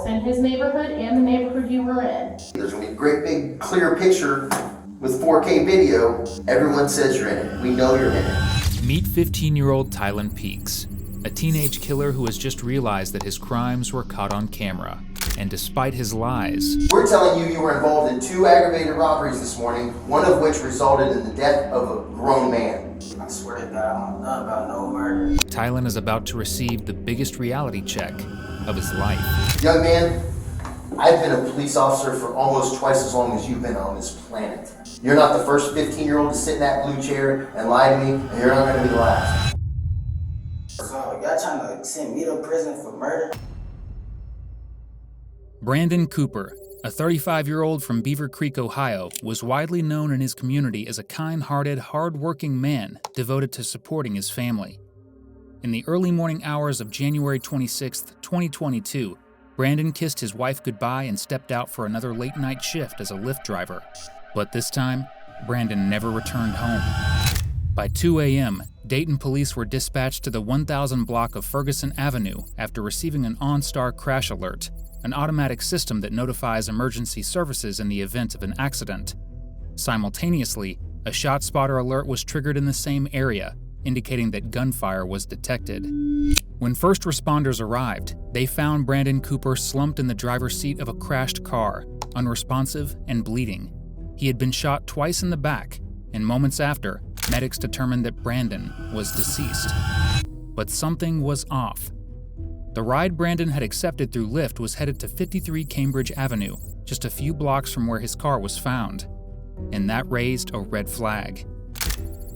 in his neighborhood and the neighborhood you were in. There's gonna be a great big clear picture with 4K video. Everyone says you're in it. We know you're in it. Meet 15-year-old Tylen Peaks, a teenage killer who has just realized that his crimes were caught on camera. And despite his lies, we're telling you were involved in 2 aggravated robberies this morning, one of which resulted in the death of a grown man. I swear to God, I don't know about no murder. Tylen is about to receive the biggest reality check of his life. Young man, I've been a police officer for almost twice as long as you've been on this planet. You're not the first 15-year-old to sit in that blue chair and lie to me, and you're not going to be the last. So, y'all trying to send me to prison for murder? Brandon Cooper, a 35-year-old from Beavercreek, Ohio, was widely known in his community as a kind-hearted, hard-working man devoted to supporting his family. In the early morning hours of January 26, 2022, Brandon kissed his wife goodbye and stepped out for another late-night shift as a Lyft driver. But this time, Brandon never returned home. By 2 a.m., Dayton Police were dispatched to the 1000 block of Ferguson Avenue after receiving an OnStar crash alert, an automatic system that notifies emergency services in the event of an accident. Simultaneously, a ShotSpotter alert was triggered in the same area, indicating that gunfire was detected. When first responders arrived, they found Brandon Cooper slumped in the driver's seat of a crashed car, unresponsive and bleeding. He had been shot twice in the back, and moments after, medics determined that Brandon was deceased. But something was off. The ride Brandon had accepted through Lyft was headed to 53 Cambridge Avenue, just a few blocks from where his car was found. And that raised a red flag.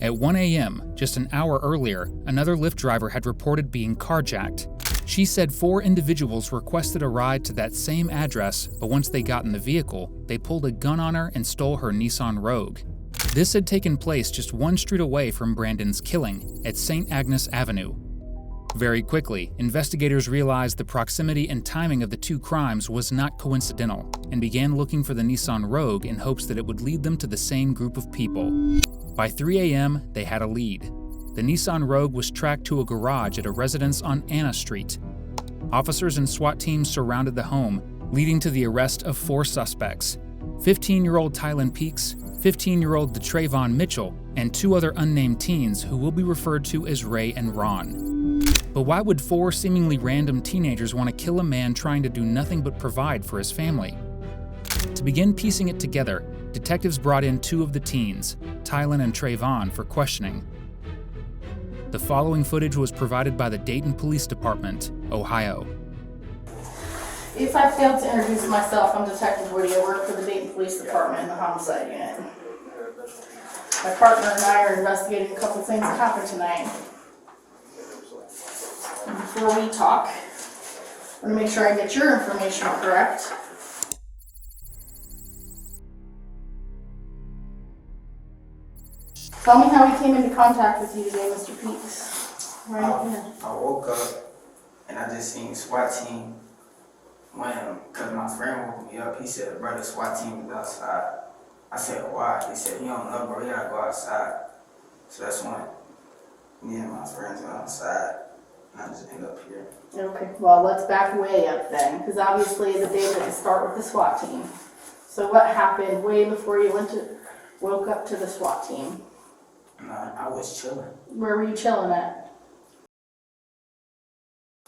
At 1 a.m., just an hour earlier, another Lyft driver had reported being carjacked. She said 4 individuals requested a ride to that same address, but once they got in the vehicle, they pulled a gun on her and stole her Nissan Rogue. This had taken place just 1 street away from Brandon's killing, at St. Agnes Avenue. Very quickly, investigators realized the proximity and timing of the 2 crimes was not coincidental, and began looking for the Nissan Rogue in hopes that it would lead them to the same group of people. By 3 a.m., they had a lead. The Nissan Rogue was tracked to a garage at a residence on Anna Street. Officers and SWAT teams surrounded the home, leading to the arrest of 4 suspects: 15-year-old Tylen Peaks, 15-year-old DeTravon Mitchell, and 2 other unnamed teens who will be referred to as Ray and Ron. But why would 4 seemingly random teenagers want to kill a man trying to do nothing but provide for his family? To begin piecing it together, detectives brought in 2 of the teens, Tylen and Trayvon, for questioning. The following footage was provided by the Dayton Police Department, Ohio. If I failed to introduce myself, I'm Detective Woody. I work for the Dayton Police Department in the homicide unit. My partner and I are investigating a couple things that happened tonight. And before we talk, I want to make sure I get your information correct. Tell me how he came into contact with you today, Mr. Peaks. Right here. I woke up and I just seen SWAT team. Because my friend woke me up, he said, "Bro, the SWAT team is outside." I said, "Why?" He said, "You don't know, bro, you gotta go outside." So that's when me and my friends went outside, and I just ended up here. Okay, well, let's back way up then, because obviously the day that you start with the SWAT team. So what happened way before you woke up to the SWAT team? I was chilling. Where were you chilling at?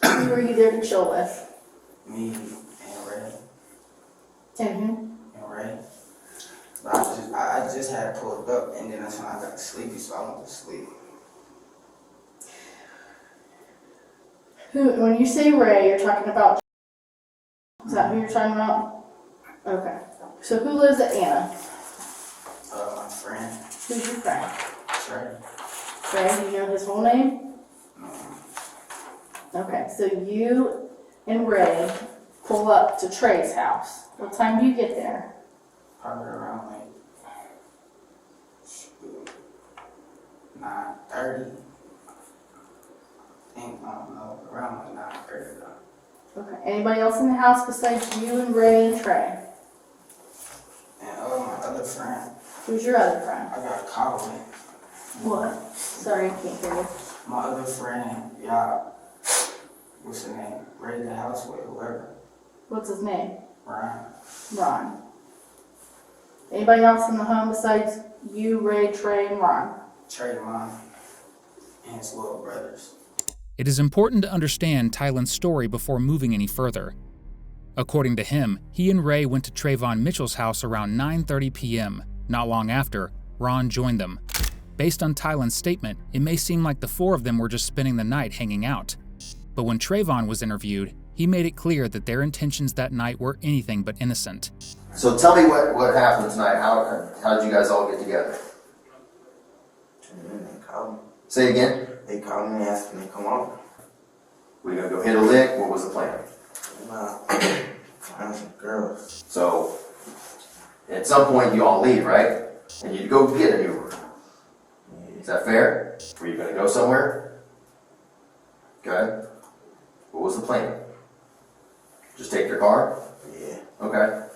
Who were you there to chill with? Me and Ray. And who? And Ray. But I just had pulled up, and then that's when I got sleepy, so I went to sleep. When you say Ray, you're talking about... Is that who you're talking about? Okay. So who lives at Anna? My friend. Who's your friend? Trey. Trey, do you know his whole name? No. Okay, so you and Ray pull up to Trey's house. What time do you get there? Probably around like 9:30. I don't know, around like 9:30 though. Okay. Anybody else in the house besides you and Ray and Trey? And my other friend. Who's your other friend? I got a call with. What? Sorry, I can't hear you. My other friend, y'all, what's her name? Raided the house with whoever. What's his name? Ryan. Ron. Anybody else in the home besides you, Ray, Trey, and Ron? Trayvon and his little brothers. It is important to understand Tylen's story before moving any further. According to him, he and Ray went to Trayvon Mitchell's house around 9:30 p.m. Not long after, Ron joined them. Based on Tylen's statement, it may seem like the four of them were just spending the night hanging out. But when Trayvon was interviewed, he made it clear that their intentions that night were anything but innocent. So tell me what happened tonight. How did you guys all get together? They called me. Say it again. They called me and asked me to come over. We gonna go hit a lick? What was the plan? Find some girls. So, at some point you all leave, right? And you go get an Uber. Is that fair? Were you gonna go somewhere? Okay. What was the plan? Just take your car? Yeah. Okay.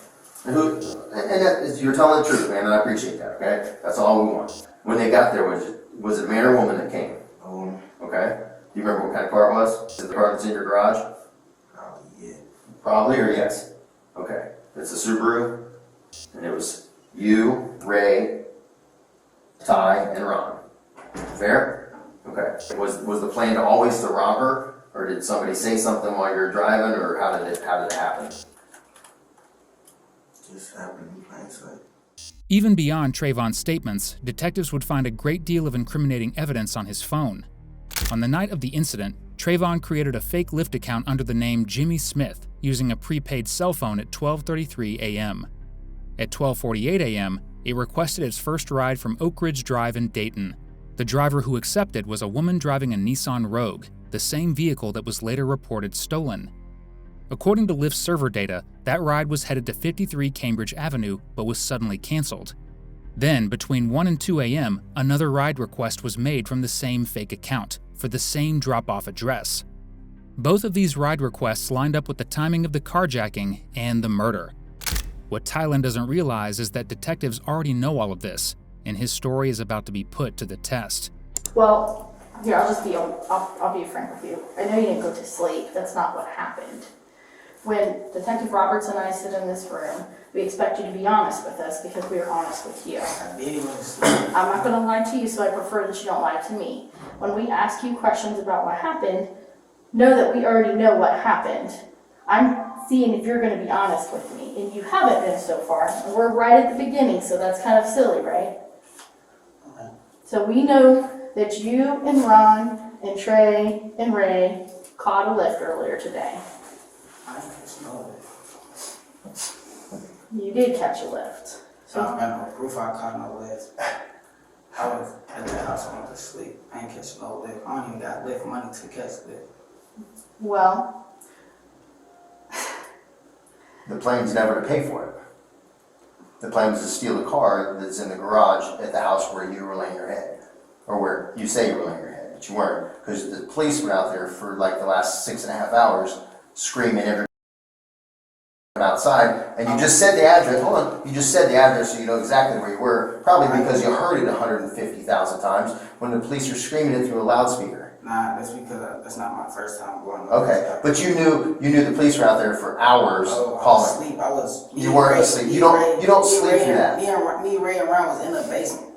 And that is, you're telling the truth, man, and I appreciate that, okay? That's all we want. When they got there, was it a man or woman that came? Okay. Do you remember what kind of car it was? Is it the car that's in your garage? Probably, yeah. Probably or yes? Okay. It's a Subaru, and it was you, Ray, Ty, and Ron. Fair? Okay. Was the plan to always to rob her, or did somebody say something while you were driving, or how did it happen? Just happened in plain sight. Even beyond Trayvon's statements, detectives would find a great deal of incriminating evidence on his phone. On the night of the incident, Trayvon created a fake Lyft account under the name Jimmy Smith using a prepaid cell phone at 12:33 a.m. At 12:48 a.m., it requested its first ride from Oak Ridge Drive in Dayton. The driver who accepted was a woman driving a Nissan Rogue, the same vehicle that was later reported stolen. According to Lyft's server data, that ride was headed to 53 Cambridge Avenue but was suddenly canceled. Then, between 1 and 2 a.m., another ride request was made from the same fake account, for the same drop-off address. Both of these ride requests lined up with the timing of the carjacking and the murder. What Tylen doesn't realize is that detectives already know all of this, and his story is about to be put to the test. Well, here, I'll be frank with you. I know you didn't go to sleep. That's not what happened. When Detective Roberts and I sit in this room, we expect you to be honest with us because we are honest with you. I did even sleep. I'm not going to lie to you, so I prefer that you don't lie to me. When we ask you questions about what happened, know that we already know what happened. I'm seeing if you're going to be honest with me, and you haven't been so far. And we're right at the beginning, so that's kind of silly, right? Okay. So we know that you and Ron and Trey and Ray caught a Lyft earlier today. I didn't catch no Lyft. You did catch a Lyft. So I don't got no proof I caught no Lyft. I was at the house, I went to sleep. I ain't catch no Lyft. I don't even got Lyft money to catch Lyft. Well, The plan's never to pay for it. The plan was to steal a car that's in the garage at the house where you were laying your head. Or where you say you were laying your head, but you weren't. Because the police were out there for like the last 6.5 hours screaming every outside, and you just said the address. Hold on, you just said the address so you know exactly where you were. Probably because you heard it 150,000 times when the police are screaming it through a loudspeaker. Nah, that's because that's not my first time going. Okay, but you knew the police were out there for hours calling. Asleep. I was. You weren't asleep. You don't sleep through that. Me, Ray, and Ron was in the basement.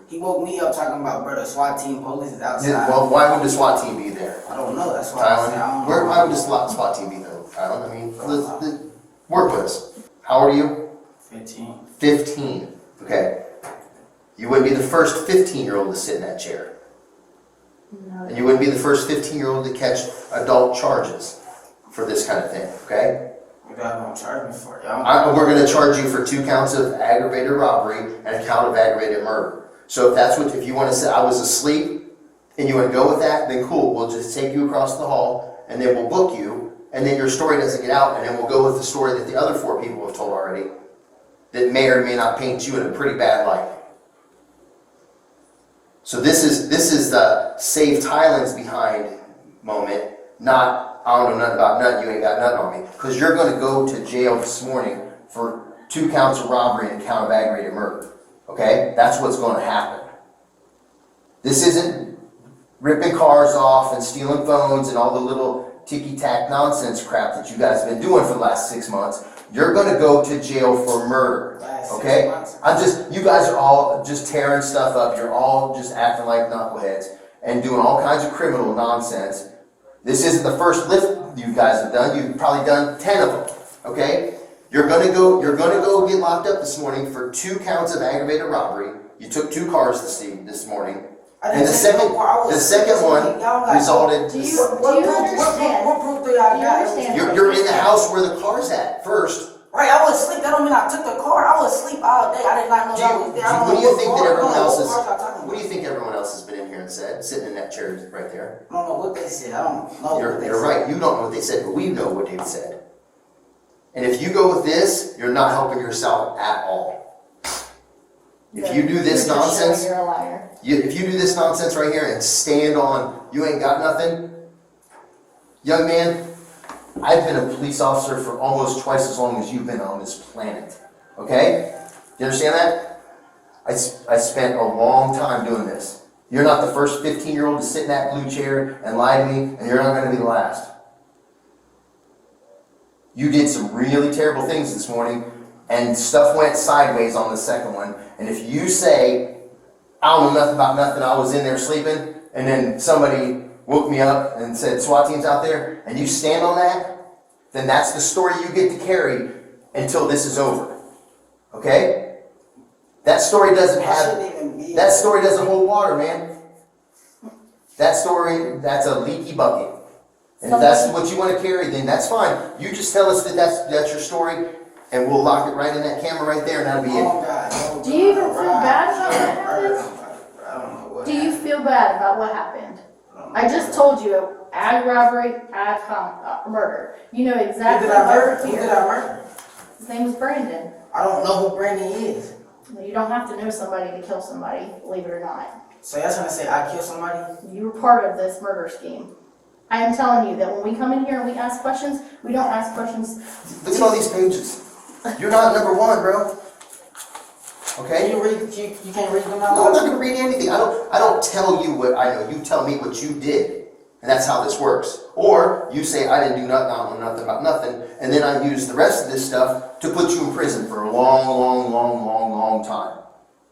He woke me up talking about, brother, SWAT team, police is outside. Yeah, well, why would the SWAT team be there? I don't know. That's why I said I don't know. Why would the SWAT team be there, Tylen? I mean, work with us. How old are you? 15. 15. Okay. You wouldn't be the first 15-year-old to sit in that chair. no. And you wouldn't be the first 15-year-old to catch adult charges for this kind of thing, okay? You guys don't charge me for it. We're going to charge you for 2 counts of aggravated robbery and a count of aggravated murder. So if you want to say I was asleep and you want to go with that, then cool. We'll just take you across the hall and then we'll book you, and then your story doesn't get out, and then we'll go with the story that the other 4 people have told already that may or may not paint you in a pretty bad light. So this is the save Tylen's behind moment, not I don't know nothing about nothing, you ain't got nothing on me. Because you're going to go to jail this morning for 2 counts of robbery and a count of aggravated murder. Okay? That's what's going to happen. This isn't ripping cars off and stealing phones and all the little ticky-tack nonsense crap that you guys have been doing for the last 6 months, you're gonna go to jail for murder, Last 6 okay? months. You guys are all just tearing stuff up, you're all just acting like knuckleheads and doing all kinds of criminal nonsense. This isn't the first lift you guys have done, you've probably done 10 of them, okay? You're gonna go get locked up this morning for 2 counts of aggravated robbery. You took 2 cars this morning. And the second one resulted. Do you understand? What proof do y'all Do you got? understand? You're in the house where the car's at first. Right, I was asleep. That don't mean I took the car. I was asleep all day. I did not know that was there. What do you think that everyone else is? What cars y'all talking What do you about? think everyone else has been in here and said, sitting in that chair right there? I don't know what they said. I don't know what they You're said. right. You don't know what they said, but we know what they've said. And if you go with this, you're not helping yourself at all. If you do this You're just showing nonsense, you're a liar. if you do this nonsense right here and stand on, you ain't got nothing, young man, I've been a police officer for almost twice as long as you've been on this planet. Okay? You understand that? I spent a long time doing this. You're not the first 15-year-old to sit in that blue chair and lie to me, and you're not going to be the last. You did some really terrible things this morning, and stuff went sideways on the second one. And if you say, I don't know nothing about nothing, I was in there sleeping, and then somebody woke me up and said, SWAT team's out there, and you stand on that, then that's the story you get to carry until this is over. Okay? That story doesn't that story doesn't hold water, man. That story, that's a leaky bucket. And if that's what you want to carry, then that's fine. You just tell us that that's your story, and we'll lock it right in that camera right there, and that'll be it. Oh, God. Do you even feel bad about what happened? I don't know what Do you feel bad about what happened? I just told you, ag robbery, murder. You know exactly Who did I why murder? we're Who here. did I murder? His name is Brandon. I don't know who Brandon is. You don't have to know somebody to kill somebody, believe it or not. So y'all trying to say I killed somebody? You were part of this murder scheme. I am telling you that when we come in here and we ask questions, we don't ask questions. Look at all these pages. You're not number one, bro. Okay? Can you read? You can't read them No, out I'm not loud? gonna read anything. I don't tell you what I know. You tell me what you did. And that's how this works. Or you say I didn't do nothing, I don't know nothing about nothing, and then I use the rest of this stuff to put you in prison for a long time.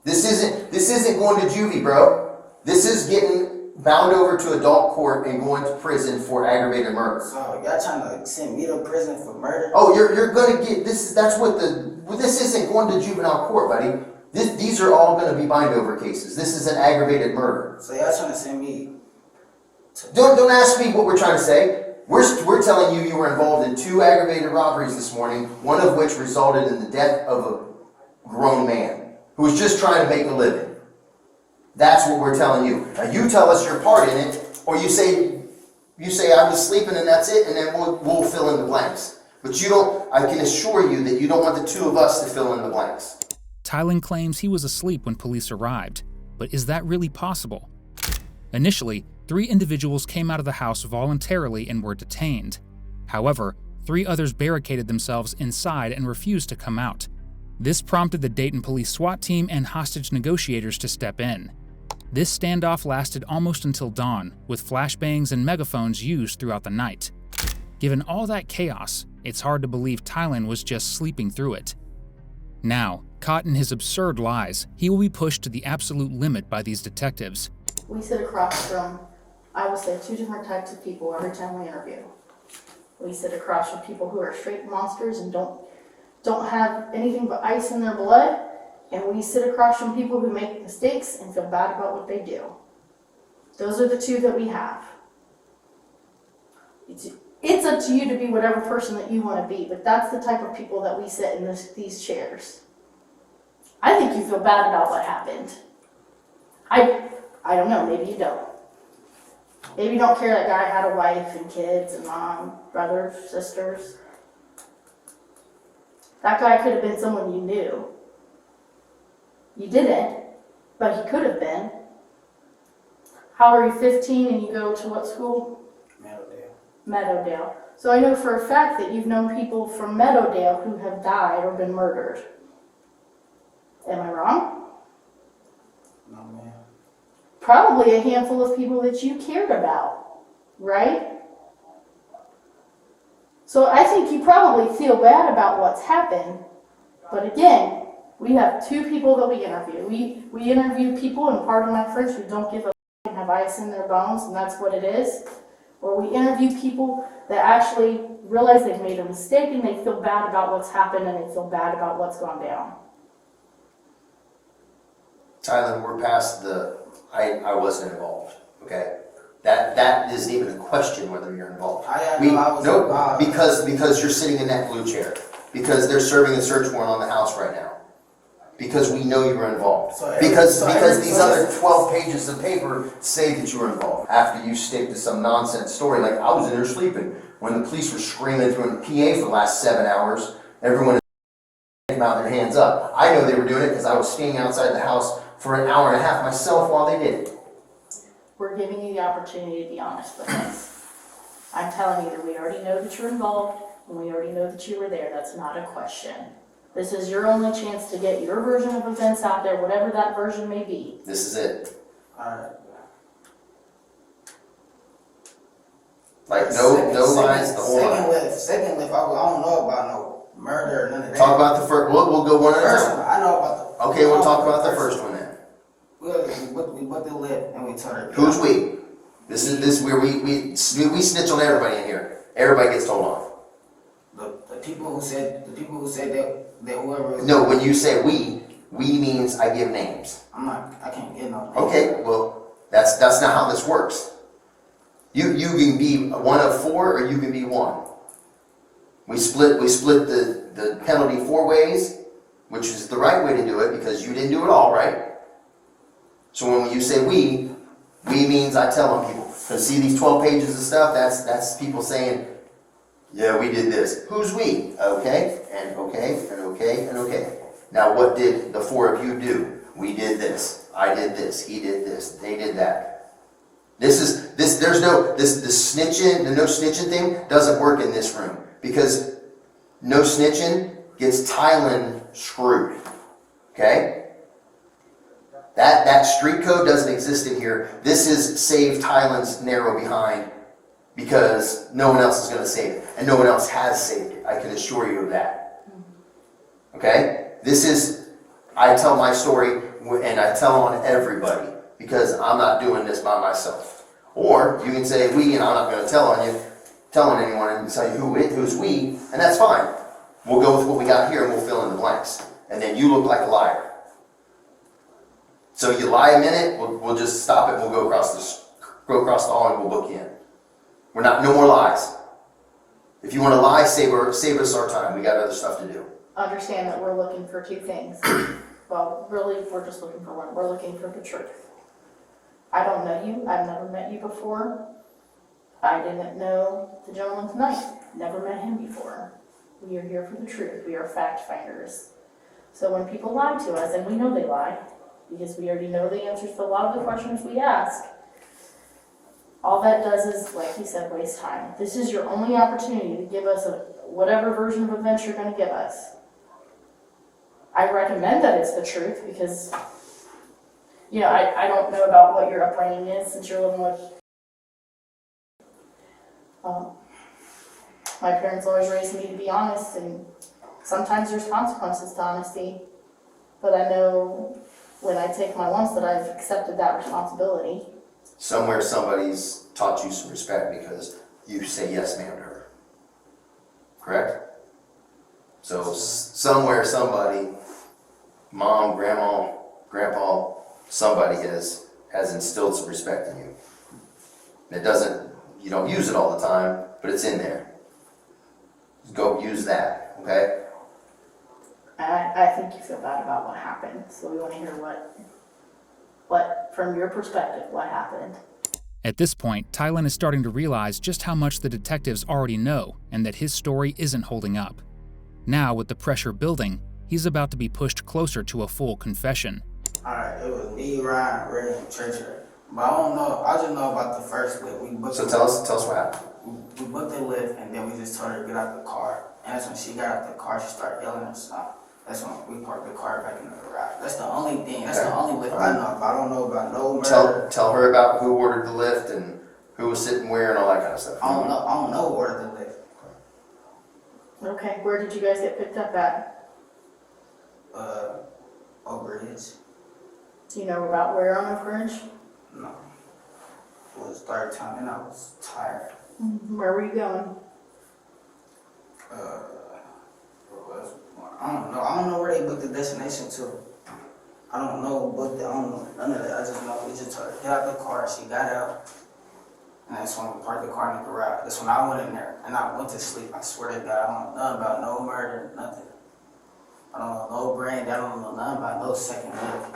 This isn't going to juvie, bro. This is getting bound over to adult court and going to prison for aggravated murder. So y'all trying to send me to prison for murder? Oh, you're gonna get this. This isn't going to juvenile court, buddy. These are all going to be bind over cases. This is an aggravated murder. So y'all trying to send me? Don't ask me what we're trying to say. We're telling you were involved in 2 aggravated robberies this morning, one of which resulted in the death of a grown man who was just trying to make a living. That's what we're telling you. Now you tell us your part in it, or you say I was sleeping and that's it, and then we'll fill in the blanks. But you don't. I can assure you that you don't want the 2 of us to fill in the blanks. Tylen claims he was asleep when police arrived, but is that really possible? Initially, 3 individuals came out of the house voluntarily and were detained. However, 3 others barricaded themselves inside and refused to come out. This prompted the Dayton Police SWAT team and hostage negotiators to step in. This standoff lasted almost until dawn, with flashbangs and megaphones used throughout the night. Given all that chaos, it's hard to believe Tylen was just sleeping through it. Now, caught in his absurd lies, he will be pushed to the absolute limit by these detectives. We sit across from, I would say, 2 different types of people every time we interview. We sit across from people who are straight monsters and don't have anything but ice in their blood, and we sit across from people who make mistakes and feel bad about what they do. Those are the 2 that we have. It's up to you to be whatever person that you want to be, but that's the type of people that we sit in these chairs. I think you feel bad about what happened. I don't know, maybe you don't. Maybe you don't care that guy had a wife and kids and mom, brothers, sisters. That guy could have been someone you knew. You didn't, but he could have been. How are you, 15 and you go to what school? Meadowdale. So I know for a fact that you've known people from Meadowdale who have died or been murdered. Am I wrong? No, man. Probably a handful of people that you cared about, right? So I think you probably feel bad about what's happened, but again, we have two people that we interview. We interview people, and pardon my French, who don't give a and have ice in their bones, and that's what it is. Or we interview people that actually realize they've made a mistake and they feel bad about what's happened and they feel bad about what's gone down. Tylen, we're past the, I wasn't involved, okay? That isn't even a question whether you're involved. I was No, involved. because you're sitting in that blue chair. Because they're serving a search warrant on the house right now. Because we know you were involved. Because these other 12 pages of paper say that you were involved. After you stick to some nonsense story, like I was in there sleeping when the police were screaming through the PA for the last 7 hours, everyone came out their hands up. I know they were doing it because I was standing outside the house for an hour and a half myself while they did it. We're giving you the opportunity to be honest with us. I'm telling you that we already know that you're involved and we already know that you were there. That's not a question. This is your only chance to get your version of events out there, whatever that version may be. This is it. Alright. Like no lies, the whole line. Second lift, I don't know about no murder or none of that. Talk about the first, we'll go one at a First time. one, I know about the. Okay, we'll talk about the first one then. We booked the lift and we told her. Who's we? This is where we snitch on everybody in here. Everybody gets told off. The people who said that whoever. No, when you say we means I give names. I can't get no. Okay, well, that's not how this works. You can be one of four or you can be one. We split the penalty 4 ways, which is the right way to do it because you didn't do it all, right? So when you say we means I tell on people. Because see these 12 pages of stuff, that's people saying, yeah, we did this. Who's we? Okay, and okay, and okay, and okay. Now what did the 4 of you do? We did this. I did this. He did this. They did that. The no snitching thing doesn't work in this room. Because no snitching gets Tylen screwed. Okay? That street code doesn't exist in here. This is save Tylen's narrow behind because no one else is going to save it. And no one else has saved it. I can assure you of that. Okay? This is, I tell my story and I tell on everybody because I'm not doing this by myself. Or you can say we and I'm not going to tell on anyone and tell you who's we, and that's fine. We'll go with what we got here and we'll fill in the blanks. And then you look like a liar. So you lie a minute, we'll just stop it and we'll go across the hall and we'll book you in. No more lies. If you want to lie, save us our time. We got other stuff to do. Understand that we're looking for 2 things. Well, really, we're just looking for one. We're looking for the truth. I don't know you. I've never met you before. I didn't know the gentleman tonight. Never met him before. We are here for the truth. We are fact finders. So when people lie to us, and we know they lie, because we already know the answers to a lot of the questions we ask, all that does is, like he said, waste time. This is your only opportunity to give us whatever version of events you're going to give us. I recommend that it's the truth because, I don't know about what your upbringing is since you're living with. My parents always raised me to be honest, and sometimes there's consequences to honesty. But I know when I take my lumps that I've accepted that responsibility. Somewhere somebody's taught you some respect because you say yes ma'am to her. Correct? So somewhere somebody, mom, grandma, grandpa, somebody has instilled some respect in you. You don't use it all the time, but it's in there. Go use that, okay? I think you feel bad about what happened, so we want to hear what from your perspective, what happened. At this point, Tylen is starting to realize just how much the detectives already know and that his story isn't holding up. Now, with the pressure building, he's about to be pushed closer to a full confession. Alright, it was me, Ryan, Ray, and Treasure. But I don't know, I just know about the first lift. So tell us what happened. We booked the lift and then we just told her to get out the car. And that's when she got out the car, she started yelling and stuff. That's when we parked the car back in the garage. That's the only thing, the only lift I know about. I don't know about no murder. Tell her about who ordered the lift and who was sitting where and all that kind of stuff. I don't know who ordered the lift. Okay, where did you guys get picked up at? Oak Ridge. Do you know about where on Oak Ridge? No. It was third time and I was tired. Where were you going? I don't know where they booked the destination to. I don't know, I don't know none of that. I just know we just told her, get out the car. She got out. And that's when we parked the car in the garage. That's when I went in there and I went to sleep. I swear to God, I don't know nothing about no murder, nothing. I don't know no brain. I don't know nothing about no second life.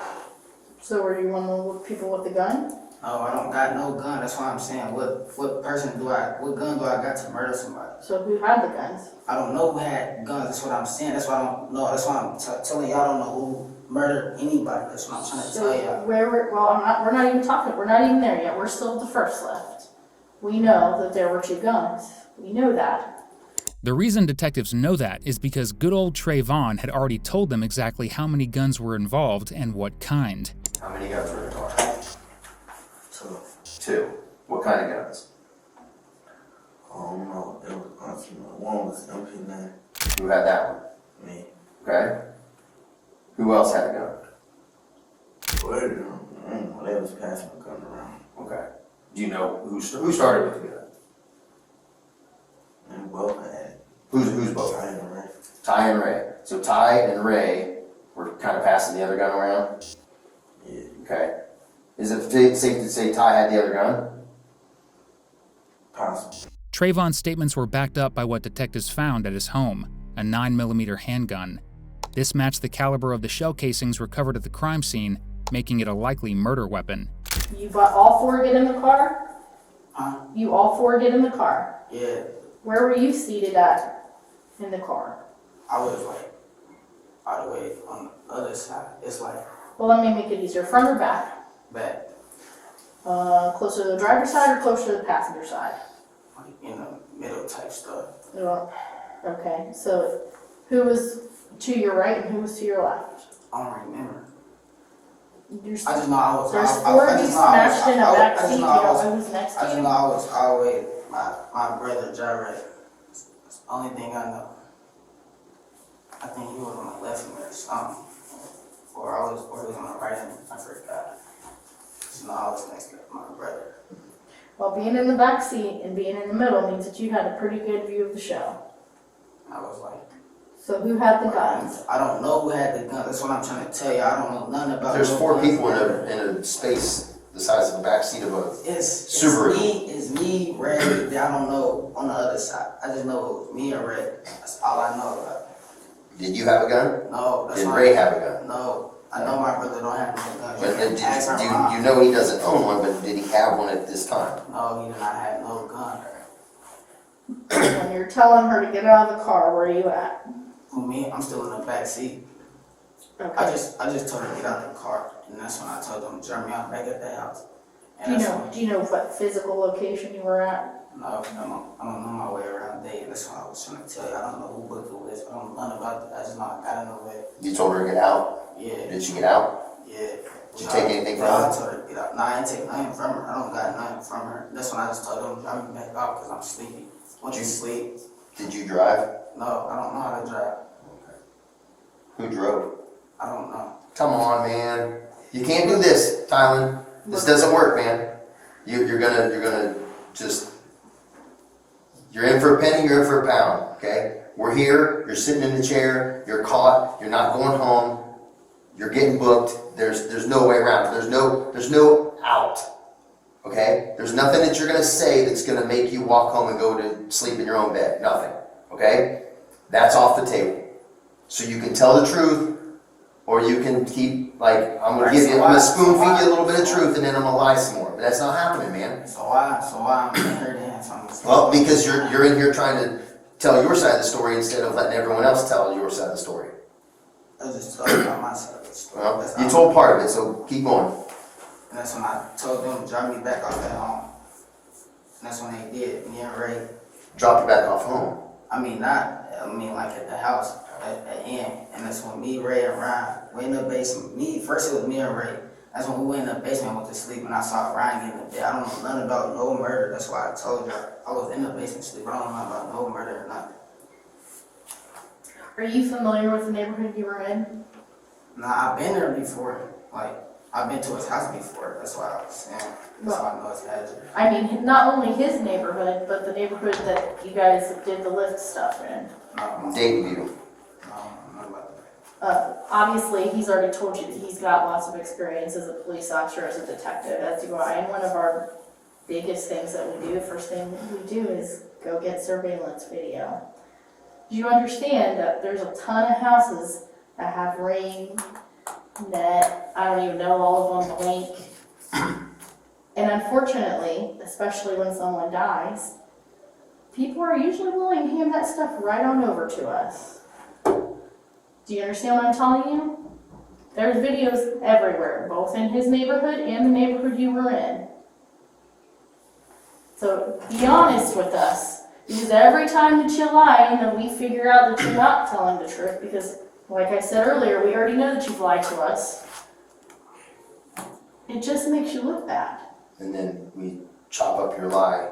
So were you one of the people with the gun? No, I don't got no gun. That's why I'm saying, what gun do I got to murder somebody? So who had the guns? I don't know who had guns. That's what I'm saying. That's why I don't know. That's why I'm telling y'all I don't know who murdered anybody. That's what I'm trying to tell y'all. We're not even there yet. We're still at the first left. We know that there were 2 guns. We know that. The reason detectives know that is because good old Trayvon had already told them exactly how many guns were involved and what kind. How many guns were in the car? 2. 2. What kind of guns? I don't know. It was one was MP9. Who had that one? Me. Okay. Who else had a gun? I don't know. They was passing the gun around. Okay. Do you know who started with the gun? And both had. Who's both? Tylen and Ray. Ty and Ray. So Ty and Ray were kind of passing the other gun around? Yeah. Okay. Is it safe to say Ty had the other gun? Possible. Trayvon's statements were backed up by what detectives found at his home, a 9mm handgun. This matched the caliber of the shell casings recovered at the crime scene, making it a likely murder weapon. You bought all 4 get in the car? Huh? You all 4 get in the car? Yeah. Where were you seated at in the car? I was like, all the way on the other side. It's like Well, let me make it easier. Front or back? back, Closer to the driver's side or closer to the passenger side? like in the middle type stuff. Okay, so who was to your right and who was to your left? I don't remember. There's I just know I was. There's I 4 I of you just know I was- smashed in a I back just seat. You know I don't was- know who's next I to just you? know I was always my brother Jared. That's the only thing I know. I think he was on the left of me or something, or he was on the right of me. I forgot. Just know I was next to my brother. Well, being in the back seat and being in the middle means that you had a pretty good view of the show. I was like, So who had the guns? I don't know who had the gun. That's what I'm trying to tell you. I don't know nothing about. There's no 4 guns. people in a space the size of the back seat of a Subaru. It's me, Ray. I don't know on the other side. I just know it was me and Ray. That's all I know about. Did you have a gun? No, that's Did why. Ray have a gun? No, I know my brother don't have no gun. But Ask her mom. you know he doesn't own one, but did he have one at this time? No, he did not have no gun. When you're telling her to get out of the car, where are you at? Who me? I'm still in the back seat. I Okay. just told her to get out the car, and that's when I told them to drop me out back at the house. Do you know what physical location you were at? No, I don't know my way around Dayton. That's what I was trying to tell you. I don't know who booked it with. I don't know nothing about that. I just know I gotta know where. You told her to get out? Yeah. Did she get out? Yeah. Did you take anything from I her? told her to get out. Nah, I ain't take nothing from her. I don't got nothing from her. That's when I just told them to drive me back out because I'm sleepy. Once you sleep, Did you drive? no, I don't know how to drive. Who drove? I don't know. Come on, man. You can't do this, Tylen. This doesn't work, man. You're gonna just, you're in for a penny, you're in for a pound, okay? We're here, you're sitting in the chair, you're caught, you're not going home, you're getting booked, there's no way around it. There's no out, okay? There's nothing that you're gonna say that's gonna make you walk home and go to sleep in your own bed, nothing, okay? That's off the table. So you can tell the truth, or you can keep, like, I'm gonna spoon feed you a little bit of truth and then I'm gonna lie some more. But that's not happening, man. So why I'm in here then? Well, because you're in here trying to tell your side of the story instead of letting everyone else tell your side of the story. I just told about my side of the story. Well, you told part of it, so keep going. And that's when I told them to drop me back off at home. And that's when they did. Me and Ray. Drop you back off home. Like at the house at the end. And that's when me, Ray, and Ryan went in the basement. First it was me and Ray. That's when we went in the basement and went to sleep and I saw Ryan get in the bed. I don't know nothing about no murder. That's why I told you I was in the basement sleep. I don't know about no murder or nothing. Are you familiar with the neighborhood you were in? Nah, I've been there before. Like, I've been to his house before. That's why I was saying. That's why I know his address. I mean, not only his neighborhood, but the neighborhood that you guys did the lift stuff in. Dayton View. Not about that. Obviously, he's already told you that he's got lots of experience as a police officer, as a detective, as do I. And one of our biggest things that we do, first thing we do is go get surveillance video. Do you understand that there's a ton of houses that have Ring, Net, I don't even know all of them, Blink. And unfortunately, especially when someone dies, people are usually willing to hand that stuff right on over to us. Do you understand what I'm telling you? There's videos everywhere, both in his neighborhood and the neighborhood you were in. So be honest with us, because every time that you lie, and then we figure out that you're not telling the truth, because like I said earlier, we already know that you've lied to us. It just makes you look bad. And then we chop up your lie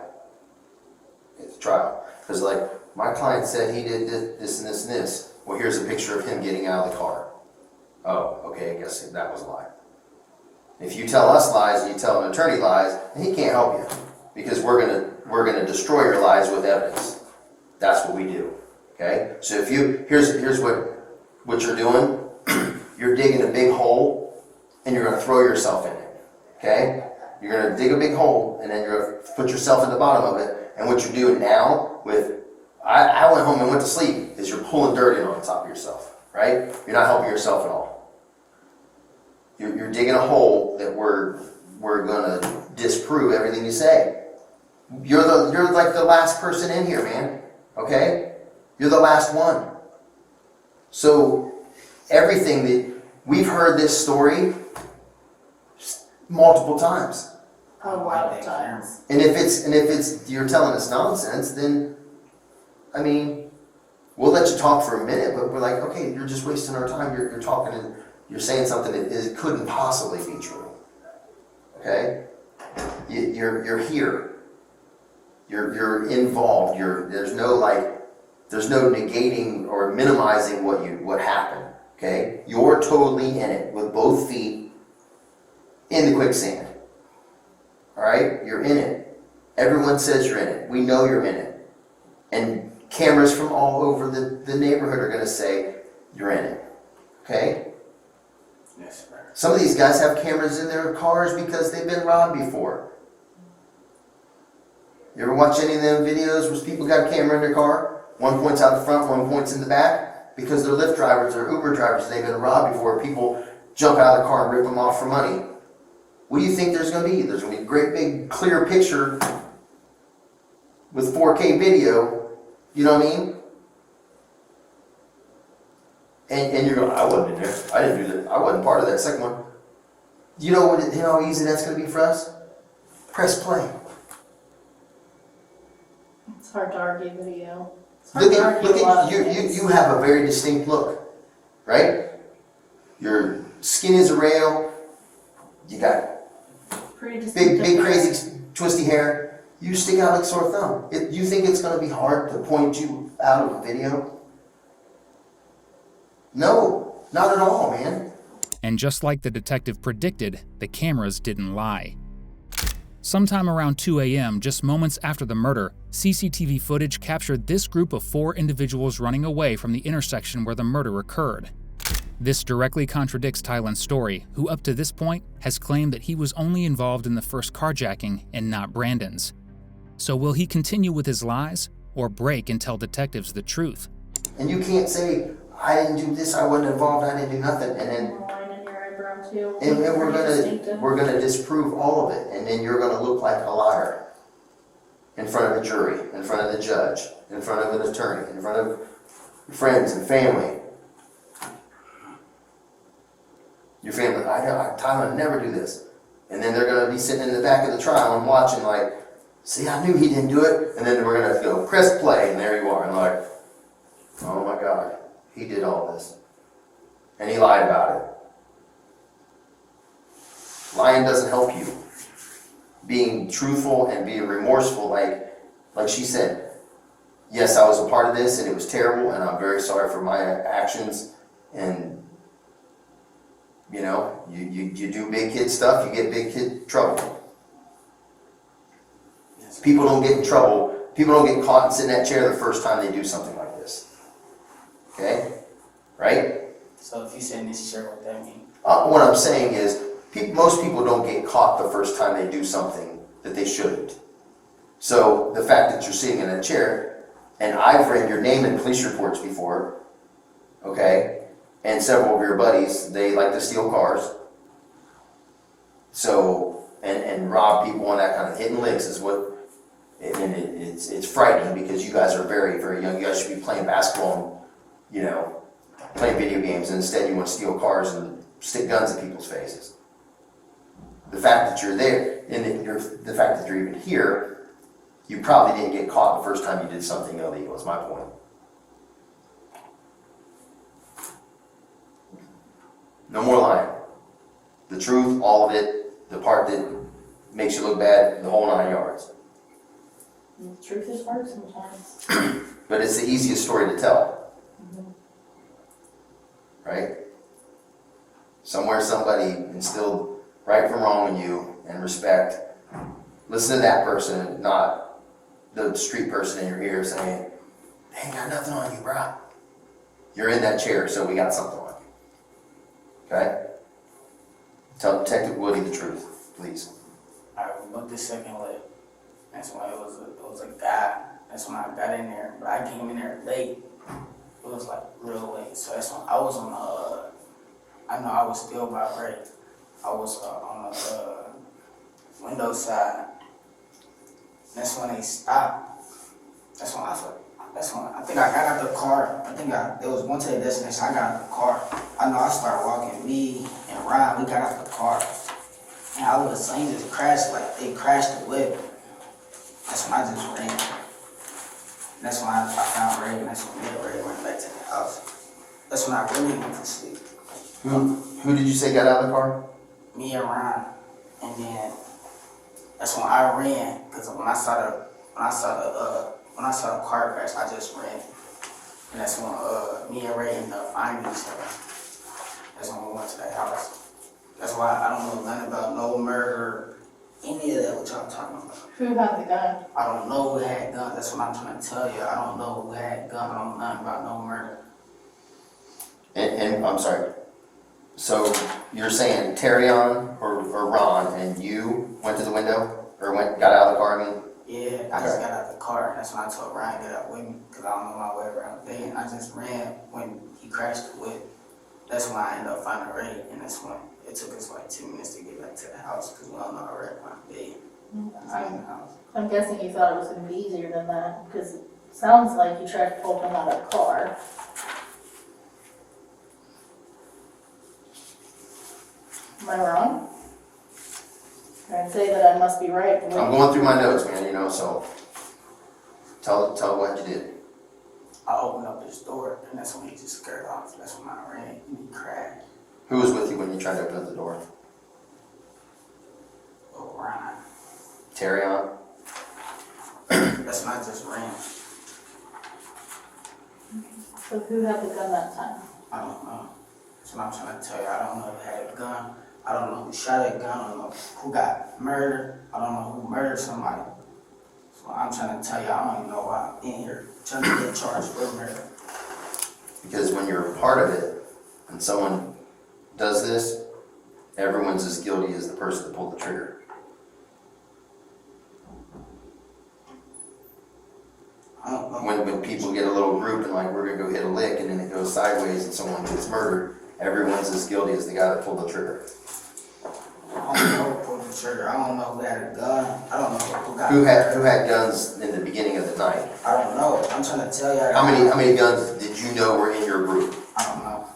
at the trial. Because like, my client said he did this and this and this. Well, here's a picture of him getting out of the car. Oh, okay, I guess that was a lie. If you tell us lies and you tell an attorney lies, then he can't help you. Because we're gonna destroy your lies with evidence. That's what we do. Okay? So if you, here's what you're doing. You're digging a big hole and you're gonna throw yourself in it. Okay? You're gonna dig a big hole and then you're gonna put yourself in the bottom of it. And what you're doing now with, I went home and went to sleep, is you're pulling dirt in on top of yourself, right? You're not helping yourself at all. You're digging a hole that we're gonna disprove everything you say. You're like the last person in here, man. Okay? You're the last one. So everything that we've heard this story multiple times. A lot of times. And if it's you're telling us nonsense, then I mean, we'll let you talk for a minute, but we're like, okay, you're just wasting our time. You're talking and you're saying something that couldn't possibly be true. Okay? You're here. You're involved. There's no negating or minimizing what happened. Okay? You're totally in it with both feet in the quicksand. All right? You're in it. Everyone says you're in it. We know you're in it. And cameras from all over the neighborhood are going to say you're in it. Okay? Yes, sir. Some of these guys have cameras in their cars because they've been robbed before. You ever watch any of them videos where people got a camera in their car? One points out the front, one points in the back? Because they're Lyft drivers or Uber drivers. They've been robbed before. People jump out of the car and rip them off for money. What do you think there's going to be? There's going to be a great big clear picture with 4K video. You know what I mean? And you're going, I wasn't in there. I didn't do that. I wasn't part of that second one. You know how easy that's going to be for us? Press play. It's hard to argue video. Look at you have a very distinct look, right? Your skin is a rail. You got big, crazy, twisty hair. You stick out like a sore thumb. You think it's going to be hard to point you out of a video? No, not at all, man. And just like the detective predicted, the cameras didn't lie. Sometime around 2 a.m., just moments after the murder, CCTV footage captured this group of 4 individuals running away from the intersection where the murder occurred. This directly contradicts Tylen's story, who up to this point has claimed that he was only involved in the first carjacking and not Brandon's. So will he continue with his lies, or break and tell detectives the truth? And you can't say, I didn't do this, I wasn't involved, I didn't do nothing, and then and we're gonna disprove all of it, and then you're gonna look like a liar in front of a jury, in front of the judge, in front of an attorney, in front of your friends and family. Your family, Tylen never do this. And then they're gonna be sitting in the back of the trial and watching like, see, I knew he didn't do it, and then we're gonna go press play, and there you are, and like, oh my God, he did all this. And he lied about it. Lying doesn't help you. Being truthful and being remorseful, like she said, yes, I was a part of this and it was terrible and I'm very sorry for my actions. And, you know, you do big kid stuff, you get big kid trouble. Yes. People don't get in trouble, people don't get caught and sit in that chair the first time they do something like this. Okay? Right? So if you sit in this chair, what that mean? What I'm saying is, most people don't get caught the first time they do something that they shouldn't. So the fact that you're sitting in a chair, and I've read your name in police reports before, okay, and several of your buddies, they like to steal cars. So, and rob people and that kind of hitting licks is what, and it's frightening because you guys are very, very young. You guys should be playing basketball and, you know, playing video games, and instead you want to steal cars and stick guns in people's faces. The fact that you're there, and the fact that you're even here, you probably didn't get caught the first time you did something illegal, is my point. No more lying. The truth, all of it, the part that makes you look bad, the whole 9 yards. The truth is hard sometimes. But it's the easiest story to tell. Right? Somewhere somebody instilled right from wrong in you and respect. Listen to that person, not the street person in your ear saying, "They ain't got nothing on you, bro." You're in that chair, so we got something on you. Okay? Tell Detective Woody the truth, please. I booked the second lip. That's why it was a guy. That's when I got in there. But I came in there late. It was like real late. So that's when I was on the, I know I was still by break. I was on the window side. That's when they stopped. That's when I think I got out the car. It was one to the destination. I got out the car. I know I started walking. Me and Ryan, we got out the car. And all of a sudden just crashed, like they crashed the whip. That's when I just ran. That's when I found Ray, and that's when me and Ray went back to the house. That's when I really went to sleep. Who did you say got out of the car? Me and Ryan. And then that's when I ran, because when I saw the car crash, I just ran. And that's when me and Ray ended up finding each other. That's when we went to that house. That's why I don't know nothing about no murder, any of that what y'all talking about. Who had the gun? I don't know who had gun. That's what I'm trying to tell you. I don't know who had gun. I don't know nothing about no murder. And I'm sorry. So you're saying Terrion or Ron and you went to the window or got out of the car? I mean, Yeah, I just got out the car. And that's when I told Ryan to get out with me because I don't know my way around there. And I just ran when he crashed the whip. That's when I ended up finding Ray, and that's when it took us like 2 minutes to get back to the house because we don't know where to be. I'm guessing you thought it was going to be easier than that, because it sounds like you tried to pull him out of the car. Am I wrong? I'd say that I must be right. I'm going through my notes, man, you know, so tell what you did. I opened up his door, and that's when he just scared off. That's when I ran, and he crashed. Who was with you when you tried to open up the door? Oh, Ryan. Terrion? That's when I just ran. So who had the gun that time? I don't know. That's what I'm trying to tell you. I don't know who had a gun. I don't know who shot a gun. I don't know who got murdered. I don't know who murdered somebody. So I'm trying to tell you, I don't even know why I'm in here trying to get charged for murder. Because when you're a part of it and someone does this, everyone's as guilty as the person that pulled the trigger. I don't know. When people get a little group and like, we're gonna go hit a lick and then it goes sideways and someone gets murdered, everyone's as guilty as the guy that pulled the trigger. I don't know who pulled the trigger. I don't know who had a gun. I don't know who got Who had guns in the beginning of the night? I don't know. I'm trying to tell you. How many guns did you know were in your group? I don't know.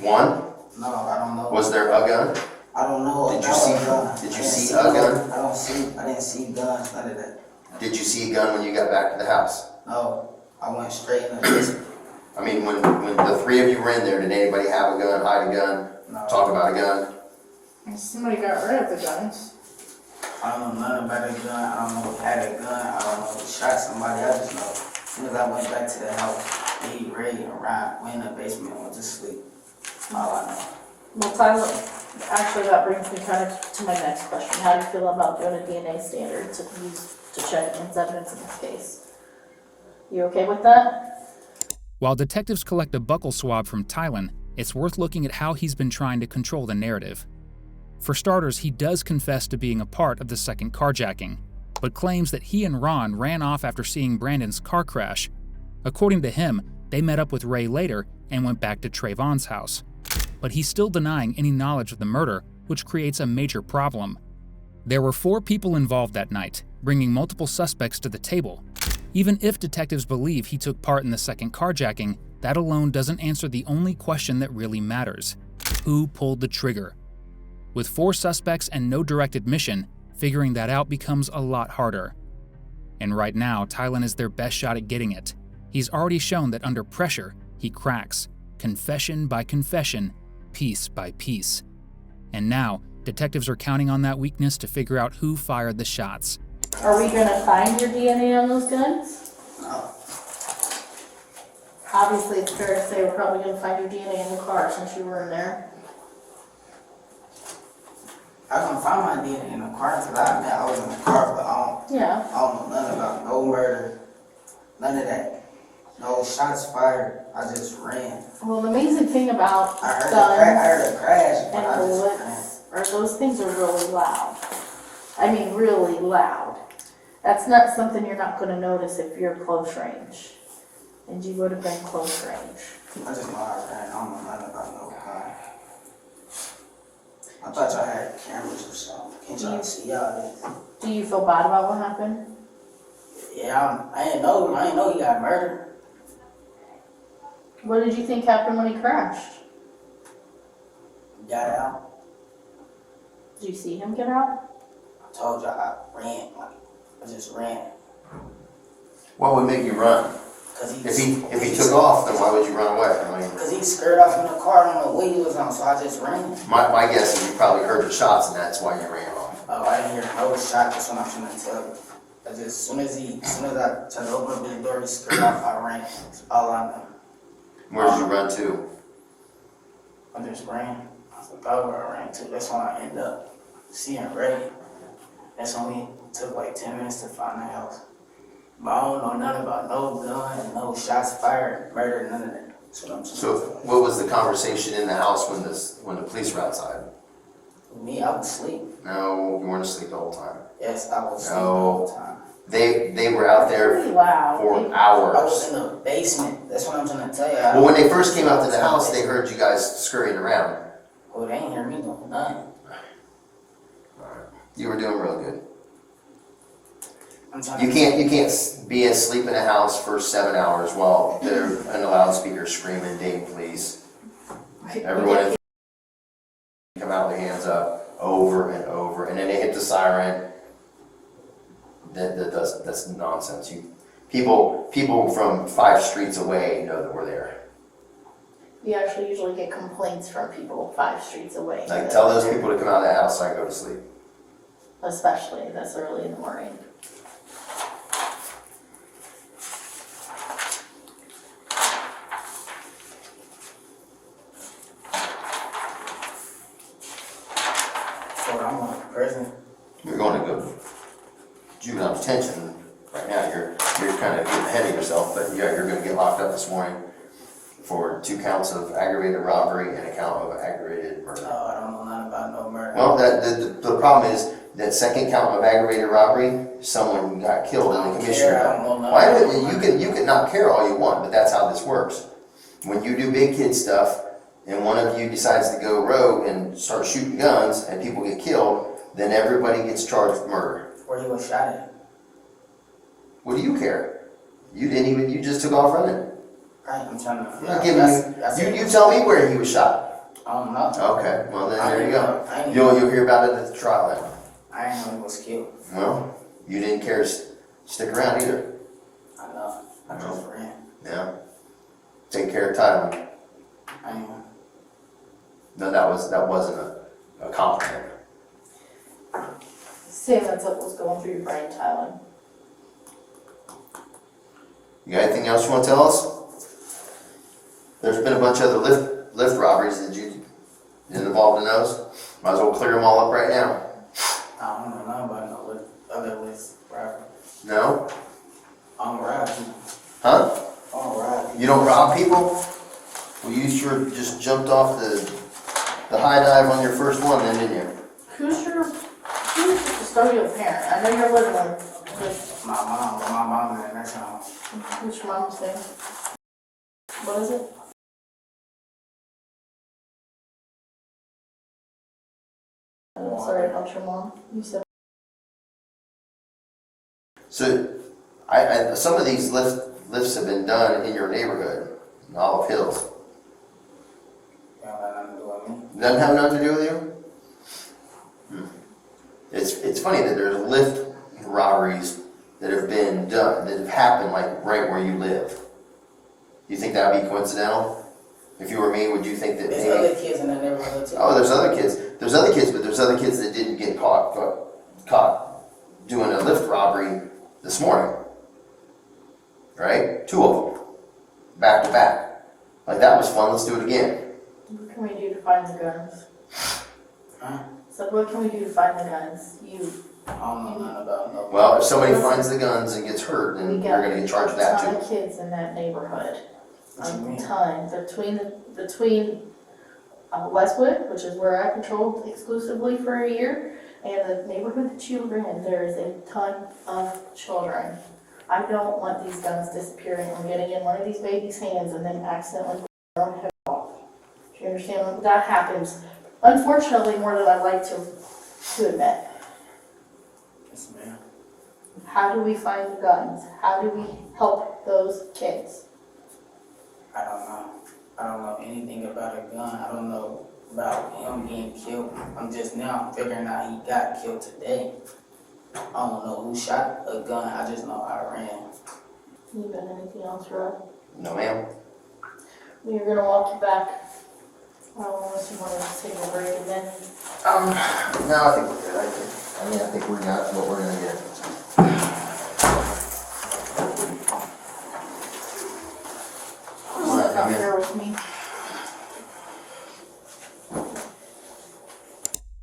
One? No, I don't know. Was there a gun? I don't know. Did you see a gun? I didn't see guns, none of that. Did you see a gun when you got back to the house? No, I went straight in the basement. I mean, when the three of you were in there, did anybody have a gun, hide a gun, No. talk about a gun? Somebody got rid of the guns. I don't know nothing about a gun. I don't know who had a gun. I don't know who shot somebody. I just know soon as I went back to the house, he ready and ran, went in the basement and went to sleep. All I know. Well, Tylen, actually that brings me kind of to my next question. How do you feel about doing a DNA standard to use to check against evidence in this case? You okay with that? While detectives collect a buccal swab from Tylen, it's worth looking at how he's been trying to control the narrative. For starters, he does confess to being a part of the second carjacking, but claims that he and Ron ran off after seeing Brandon's car crash. According to him, they met up with Ray later and went back to Trayvon's house. But he's still denying any knowledge of the murder, which creates a major problem. There were 4 people involved that night, bringing multiple suspects to the table. Even if detectives believe he took part in the second carjacking, that alone doesn't answer the only question that really matters: who pulled the trigger? With 4 suspects and no direct admission, figuring that out becomes a lot harder. And right now, Tylen is their best shot at getting it. He's already shown that under pressure, he cracks, confession by confession, piece by piece. And now, detectives are counting on that weakness to figure out who fired the shots. Are we gonna find your DNA on those guns? No. Obviously, it's fair to say we're probably gonna find your DNA in the car since you were in there. I can find my DNA in the car because I admit I was in the car, but Yeah. I don't know nothing about no murder, none of that. No shots fired. I just ran. Well, the amazing thing about I heard guns a crash, but I and just ran. bullets are those things are really loud. I mean, really loud. That's not something you're not gonna notice if you're close range. And you would have been close range. I just know I ran. I don't know nothing about no car. I thought y'all had cameras or something. Can't y'all see y'all this? Do you feel bad about what happened? Yeah, I didn't know he got murdered. What did you think happened when he crashed? Got out. Did you see him get out? I told y'all I ran. Like, I just ran. What would make you run? Cause If he took off, then why would you run away? I mean, Cause he skirted off in the car. I don't know what he was on, so I just ran. my guess is you probably heard the shots and that's why you ran off. Oh, I didn't hear no shot. That's what I'm trying to tell you. I just, as soon as I tried to open up the door, he skirted off. I ran. That's all I know. Where did you run to? I just ran. I forgot where I ran to. That's when I ended up seeing Ray. That's when we took like 10 minutes to find the house. But I don't know nothing about no gun, no shots fired, murder, none of that. That's what I'm saying. So what was the conversation in the house when the police were outside? Me, I was asleep. No, you weren't asleep the whole time. Yes, I was asleep the whole time. They were out there Pretty loud. for I was hours. in the basement. That's what I'm trying to tell you. Well, when they first came out to the house, they heard you guys scurrying around. Well, they ain't hear me doing nothing. You were doing real good. I'm trying You can't be asleep in a house for 7 hours while they're in a loudspeaker screaming, Dayton Police. Everyone come out with their hands up over and over, and then they hit the siren. That's nonsense. People from 5 streets away know that we're there. You actually usually get complaints from people 5 streets away. Like, tell those people to come out of the house so I can go to sleep. Especially this early in the morning. So I'm going to prison. You're going to go juvenile detention right now. You're kind of getting ahead of yourself, but yeah, you're going to get locked up this morning for 2 counts of aggravated robbery and a count of aggravated murder. No, I don't know nothing about no murder. Well, the problem is that second count of aggravated robbery, someone got killed in the commission. I don't know nothing Why about would you can not care all you want, but that's how this works. When you do big kid stuff and one of you decides to go rogue and start shooting guns and people get killed, then everybody gets charged with murder. Where he was shot at. What do you care? You just took off running. Right, I'm trying to. I'm not giving you tell me where he was shot. I don't know. Okay, well then there you go. I You'll hear about it at the trial then. I didn't know he was killed. Well, you didn't care to stick around either. I know. I just ran. Yeah. Take care of Tylen. I know. No, that wasn't a compliment. Say that's what was going through your brain, Tylen. You got anything else you want to tell us? There's been a bunch of other lift robberies that you involved in those. Might as well clear them all up right now. I don't know nothing about no other list robbery. No? I don't rob people. Huh? I don't rob people. You don't rob people? Well, you sure just jumped off the high dive on your first one then, didn't you? Who's your custodial parent? I know you're living with My mom, but my mom in the next home. what's your mom's name? What is it? Sorry about your mom. You said. So, some of these lifts have been done in your neighborhood, in Olive Hills. You don't got nothing to do with me. Doesn't have nothing to do with you? It's funny that there's lift robberies that have been done, that have happened like right where you live. You think that would be coincidental? If you were me, would you think that There's maybe... other kids in the neighborhood too. Oh, there's other kids, but there's other kids that didn't get caught doing a lift robbery this morning. Right? 2 of them. Back to back. Like, that was fun, let's do it again. What can we do to find the guns? Huh? So what can we do to find the guns? I don't know nothing about no. Well, if somebody finds the guns and gets hurt, then We you're gonna get charged with that a ton too. of kids in that neighborhood. What you mean? A ton. Between Westwood, which is where I patrolled exclusively for a year, and the neighborhood that you were in, there is a ton of children. I don't want these guns disappearing or getting in one of these babies' hands and then accidentally blowing their head off. Do you understand? That happens, unfortunately, more than I'd like to admit. Yes, ma'am. How do we find the guns? How do we help those kids? I don't know. I don't know anything about a gun. I don't know about him being killed. I'm just now figuring out he got killed today. I don't know who shot a gun. I just know I ran. You got anything else, Rod? No, ma'am. We are gonna walk you back. Unless you want to take a break and then. No, I think we're good. I think we got what we're gonna get. Come here with me.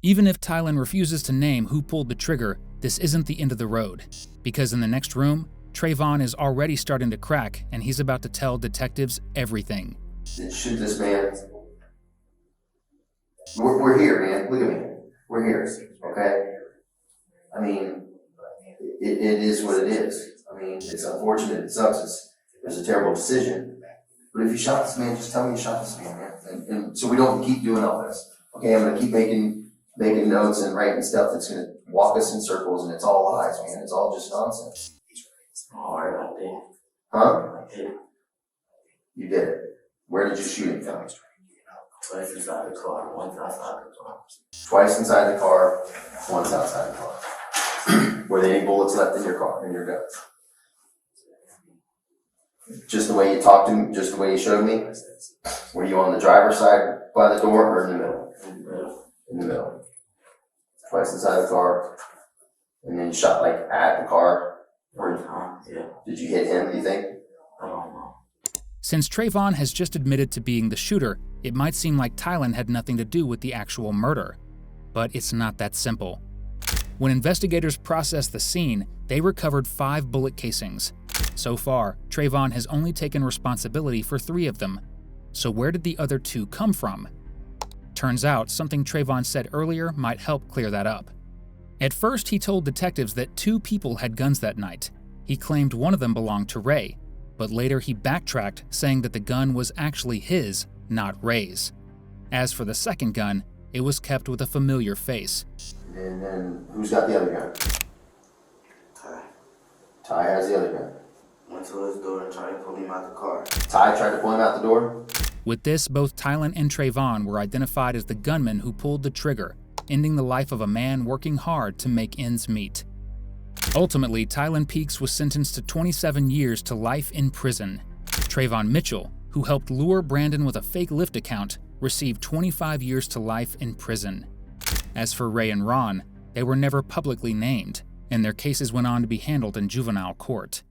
Even if Tylen refuses to name who pulled the trigger, this isn't the end of the road. Because in the next room, Trayvon is already starting to crack, and he's about to tell detectives everything. Shoot this man. We're here, man. Look at me. We're here, okay? I mean, it is what it is. I mean, it's unfortunate. It sucks. It was a terrible decision. But if you shot this man, just tell me you shot this man, man. And so we don't keep doing all this. Okay, I'm going to keep making notes and writing stuff that's going to walk us in circles, and it's all lies, man. It's all just nonsense. Alright, I did. Huh? I did. You did it. Where did you shoot him from? Twice inside the car, once outside the car. Twice inside the car, once outside the car. Were there any bullets left in your car, in your gun? Just the way you talked to me, just the way you showed me? Were you on the driver's side by the door or in the middle? In the middle. Twice inside the car. And then you shot like at the car? One time, yeah. Did you hit him, do you think? I don't know. Since Trayvon has just admitted to being the shooter, it might seem like Tylen had nothing to do with the actual murder. But it's not that simple. When investigators processed the scene, they recovered 5 bullet casings. So far, Trayvon has only taken responsibility for 3 of them. So where did the other 2 come from? Turns out, something Trayvon said earlier might help clear that up. At first, he told detectives that 2 people had guns that night. He claimed one of them belonged to Ray, but later he backtracked, saying that the gun was actually his, not Ray's. As for the second gun, it was kept with a familiar face. And then, who's got the other gun? Ty Ty has the other gun. went to his door and tried to pull him out the car. Ty tried to pull him out the door? With this, both Tylen and Trayvon were identified as the gunmen who pulled the trigger, ending the life of a man working hard to make ends meet. Ultimately, Tylen Peaks was sentenced to 27 years to life in prison. Trayvon Mitchell, who helped lure Brandon with a fake Lyft account, received 25 years to life in prison. As for Ray and Ron, they were never publicly named, and their cases went on to be handled in juvenile court.